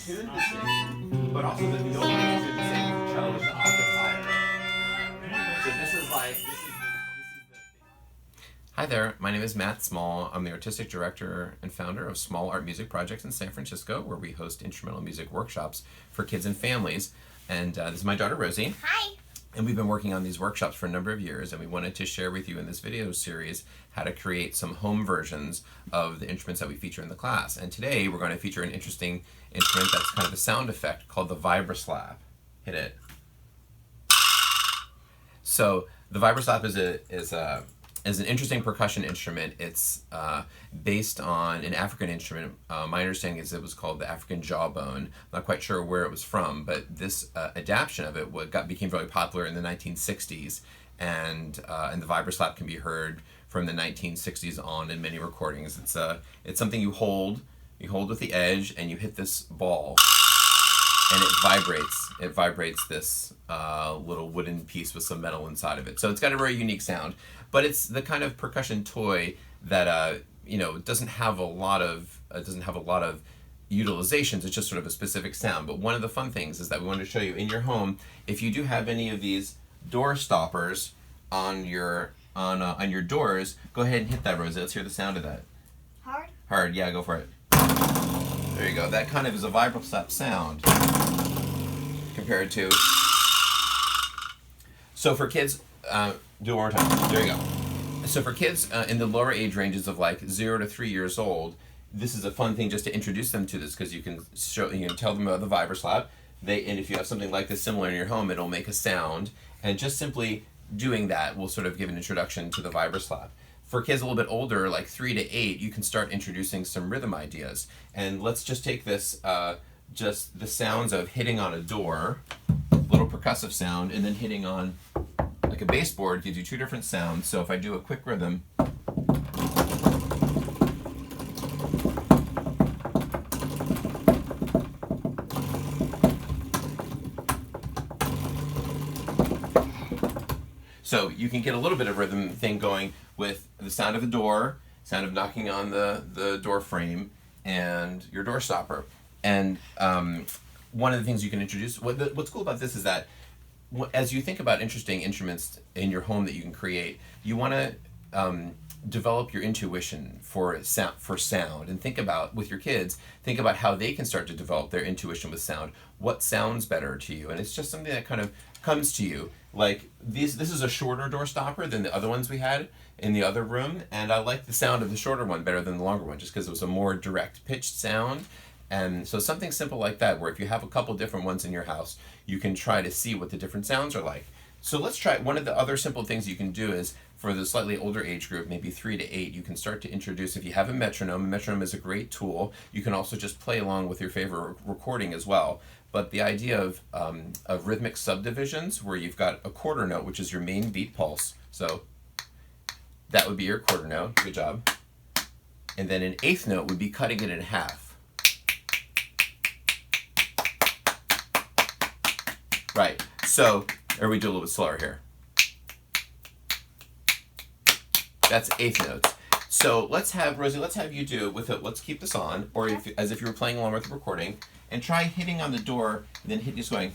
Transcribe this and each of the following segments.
tuned the same, but also that the opening is tuned the same with the cello is the octave higher. So this is like, this is the Hi there, my name is Matt Small. I'm the artistic director and founder of Small Art Music Projects in San Francisco, where we host instrumental music workshops for kids and families. And this is my daughter Rosie. Hi. And we've been working on these workshops for a number of years, and we wanted to share with you in this video series how to create some home versions of the instruments that we feature in the class. And today we're going to feature an interesting instrument that's kind of a sound effect called the Vibraslap. Hit it. So the Vibraslap is an interesting percussion instrument. It's based on an African instrument. My understanding is it was called the African jawbone. I'm not quite sure where it was from, but this adaptation of it became very popular in the 1960s, and the Vibraslap can be heard from the 1960s on in many recordings. It's something you hold with the edge, and you hit this ball, and it vibrates. It vibrates this little wooden piece with some metal inside of it. So it's got a very unique sound, but it's the kind of percussion toy that doesn't have a lot of utilizations. It's just sort of a specific sound. But one of the fun things is that we wanted to show you in your home, if you do have any of these door stoppers on your doors, go ahead and hit that, Rosie. Let's hear the sound of that. Hard? Hard, yeah, go for it. There you go. That kind of is a Vibraslap sound compared to. So for kids, do it one more time. There you go. So for kids in the lower age ranges of like 0 to 3 years old, this is a fun thing just to introduce them to this, because you can tell them about the Vibraslap. And if you have something like this similar in your home, it'll make a sound, and just simply doing that will sort of give an introduction to the Vibraslap. For kids a little bit older, like 3 to 8, you can start introducing some rhythm ideas. And let's just take this, just the sounds of hitting on a door, little percussive sound, and then hitting on like a baseboard gives you two different sounds. So if I do a quick rhythm, so you can get a little bit of rhythm thing going with the sound of a door, sound of knocking on the door frame, and your door stopper. And one of the things you can introduce, what's cool about this is that as you think about interesting instruments in your home that you can create, you want to develop your intuition for sound, and think about, with your kids, think about how they can start to develop their intuition with sound. What sounds better to you? And it's just something that kind of comes to you. Like this is a shorter door stopper than the other ones we had in the other room, and I like the sound of the shorter one better than the longer one, just because it was a more direct pitched sound. And so something simple like that, where if you have a couple different ones in your house, you can try to see what the different sounds are like. So let's try, one of the other simple things you can do is, for the slightly older age group, maybe 3 to 8, you can start to introduce, if you have a metronome is a great tool. You can also just play along with your favorite recording as well. But the idea of rhythmic subdivisions, where you've got a quarter note, which is your main beat pulse. So that would be your quarter note. Good job. And then an eighth note would be cutting it in half. Right. So, or we do a little bit slower here. That's eighth notes. So let's have, Rosie, let's have you do with it. Let's keep this on, or as if you were playing along with the recording, and try hitting on the door, and then just going.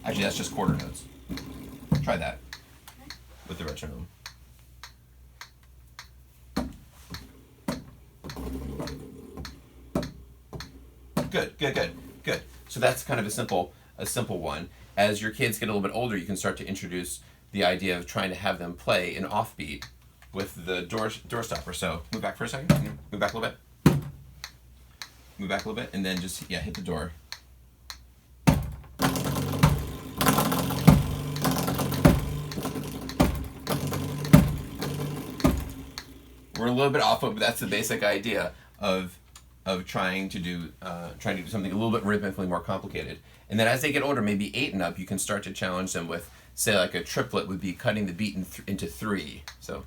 Actually, that's just quarter notes. Try that with the metronome. Good. So that's kind of a simple one. As your kids get a little bit older, you can start to introduce the idea of trying to have them play an offbeat with the door stopper. So move back for a second. Move back a little bit. Move back a little bit, and then just hit the door. We're a little bit off, but that's the basic idea of trying to do something a little bit rhythmically more complicated. And then as they get older, maybe 8 and up, you can start to challenge them with, say, like a triplet would be cutting the beat into 3. So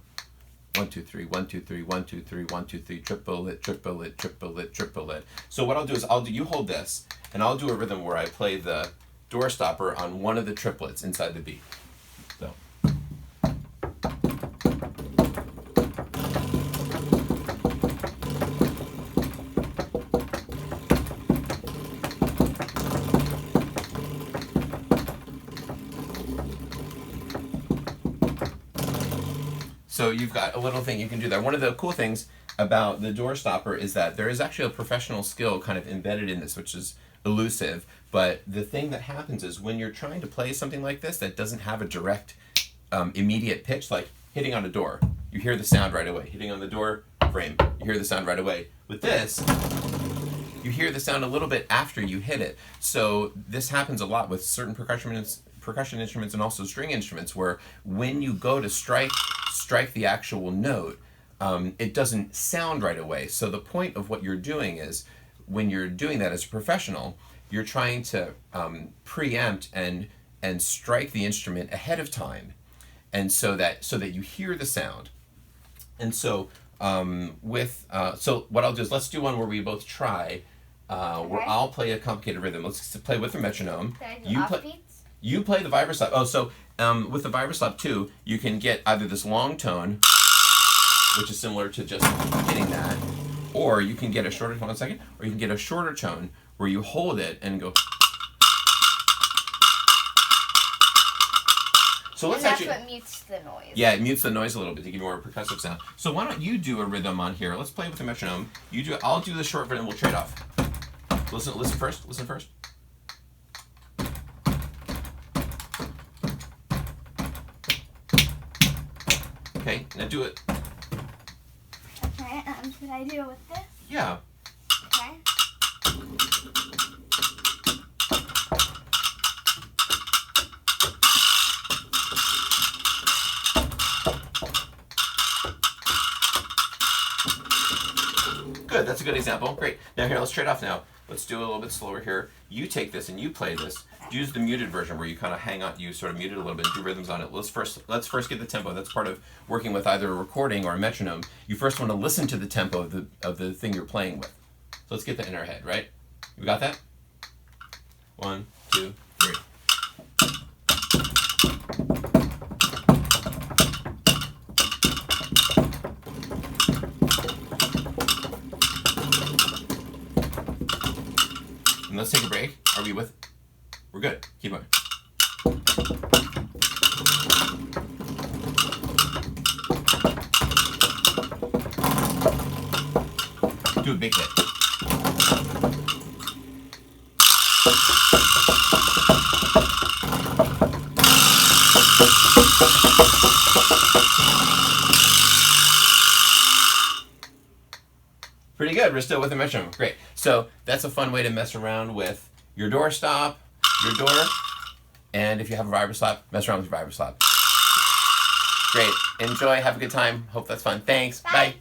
1 2 3 1 2 3 1 2 3 1 2 3 triple it. So what I'll do is you hold this, and I'll do a rhythm where I play the door stopper on one of the triplets inside the beat. So. So you've got a little thing you can do there. One of the cool things about the door stopper is that there is actually a professional skill kind of embedded in this, which is elusive. But the thing that happens is when you're trying to play something like this that doesn't have a direct, immediate pitch, like hitting on a door, you hear the sound right away. Hitting on the door frame, you hear the sound right away. With this, you hear the sound a little bit after you hit it. So this happens a lot with certain percussion instruments and also string instruments, where when you go to strike the actual note, it doesn't sound right away. So the point of what you're doing is, when you're doing that as a professional, you're trying to preempt and strike the instrument ahead of time, and so that you hear the sound. And so so what I'll do is, let's do one where we both try. Where I'll play a complicated rhythm. Let's play with the metronome. Can I do offbeats? You play the Vibraslap. Oh, so with the Vibraslap too, you can get either this long tone, which is similar to just hitting that, or you can get a shorter tone. 1 second, or you can get a shorter tone where you hold it and go. So let's and actually. That's what mutes the noise. Yeah, it mutes the noise a little bit to give you more percussive sound. So why don't you do a rhythm on here? Let's play with the metronome. You do. I'll do the short rhythm. We'll trade off. Listen first. Listen first. Okay, now do it. Okay, should I do it with this? Yeah. Okay. Good, that's a good example. Great. Now here, let's trade off now. Let's do a little bit slower here. You take this and you play this. Use the muted version where you kind of hang on, you sort of mute it a little bit and do rhythms on it. Let's first get the tempo. That's part of working with either a recording or a metronome. You first want to listen to the tempo of the thing you're playing with. So let's get that in our head, right? You got that? 1, 2, 3. And let's take a break. Are we with? We're good. Keep going. Do a big hit. Pretty good. We're still with the metronome. Great. So that's a fun way to mess around with your door stop, your door, and if you have a Vibraslap, mess around with your Vibraslap. Great. Enjoy. Have a good time. Hope that's fun. Thanks. Bye.